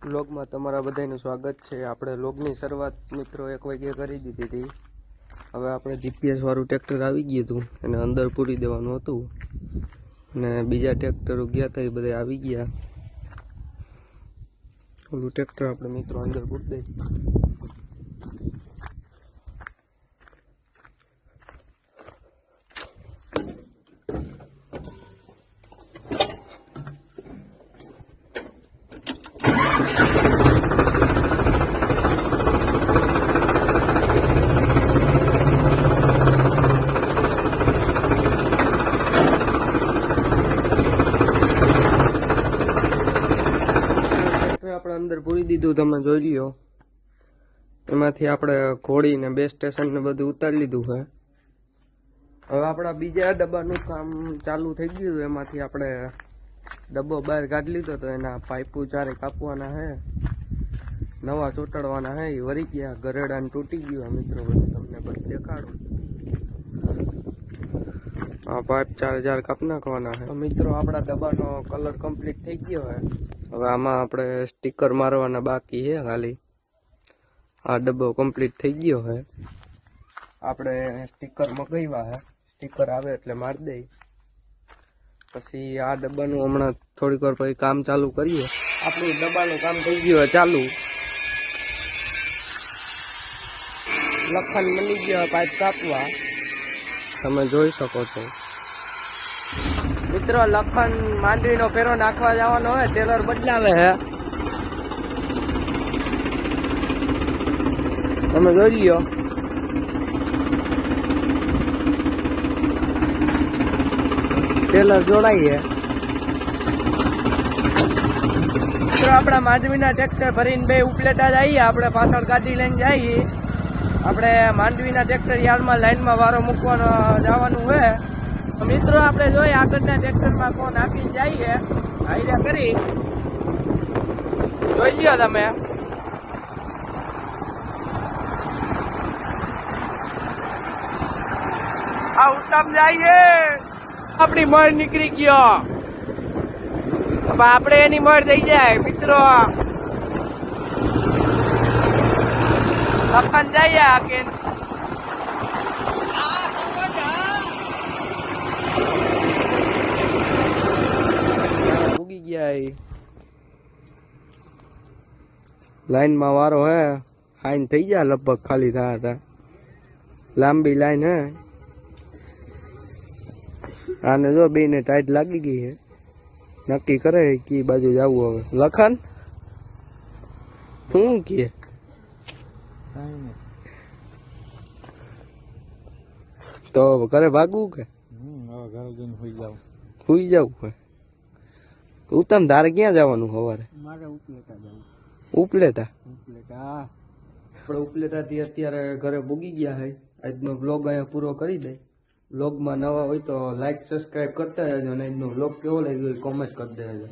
વ્લોગમાં તમારા બધાનું સ્વાગત છે। આપણે વ્લોગની શરૂઆત મિત્રો 1 વાગે કરી દીધી હતી। હવે આપણે જીપીએસ વાળું ટ્રેક્ટર આવી ગયું હતું, એને અંદર પૂરી દેવાનું હતું અને બીજા ટ્રેક્ટરો ગયા હતા એ બધા આવી ગયા। ઓલું ટ્રેક્ટર આપણે મિત્રો અંદર પૂરી દઈએ। આપણે અંદર પૂરી દીધું, તમે જોઈ લ્યો। એમાંથી આપણે ઘોડી ને બે સ્ટેશન ને બધું ઉતારી લીધું છે। હવે આપણા બીજા ડબ્બાનું કામ ચાલુ થઈ ગયું। એમાંથી આપણે ડબ્બો બહાર કાઢી લીધો તો એના પાઇપો ચારે કાપવાના છે, નવા ચોટાડવાના છે। એ વરી ગયા, ગરેડા ને તૂટી ગયું મિત્રો, તમને બધું દેખાડું। આ પાઇપ ચાર કાપ નાખવાના છે મિત્રો। આપણા ડબ્બાનો કલર કમ્પ્લીટ થઈ ગયો છે। હવે આમાં આપણે સ્ટીકર મારવાના બાકી છે ખાલી। આ ડબ્બો કમ્પ્લીટ થઈ ગયો છે, આપણે સ્ટીકર મગાવ્યા છે। સ્ટીકર આવે એટલે મારી દઈ, પછી આ ડબ્બાનું હમણાં થોડીક વાર પછી કામ ચાલુ કરીએ। આપણું ડબ્બાનું કામ થઈ ગયું છે ચાલુ। લખન મળી ગયો પાઇપ કાપવા, તમે જોઈ શકો છો મિત્રો। લખન માંડવીનો ફેરો નાખવા જવાનો હોય, ટેલર બદલાવે છે, તમે જોઈ લ્યો। ટેલર જોડાઈએ તો આપણા માંડવીના ટ્રેક્ટર ભરીને બે ઉપલેટા જઈએ। આપણે પાછળ ગાડી લઈને જઈએ। આપણે માંડવીના ટ્રેક્ટર યાર્ડમાં લાઈનમાં વારો મૂકવાનો જવાનું હોય મિત્રો। આપણે જોઈએ આગળના ટ્રેક્ટરમાં કોણ નાખીને જઈએ, આઈડિયા કરી જોઈ લ્યો તમે। આ ઉત્તમ જઈએ, આપણી મળ નીકળી ગયો, આપણે એની મળ થઈ જાય મિત્રો। લખન જઈએ આકે ઉગી ગયા। લાઈનમાં વારો હે, હાઈન થઈ ગયા લગભગ, ખાલી થયા હતા, લાંબી લાઈન હે। આને જો બેને ટાઈટ લાગી ગઈ છે, નક્કી કરે કી બાજુ જવું હવે। લખન શું કે તો ઘરે ભાગવું કે સુઈ જવું? ઉત્તમ તારે ક્યાં જવાનું સવારે? ઉપલેટા આપણે ઉપલેટાથી અત્યારે ઘરે ભૂગી ગયા છે। આજનો વ્લોગ અહીંયા પૂરો કરી દે। વ્લોગમાં નવા હોય તો લાઈક સબસ્ક્રાઈબ કરતા રહેજો, અને આજનો વ્લોગ કેવો લાગ્યો એ કોમેન્ટ કરી દેજો।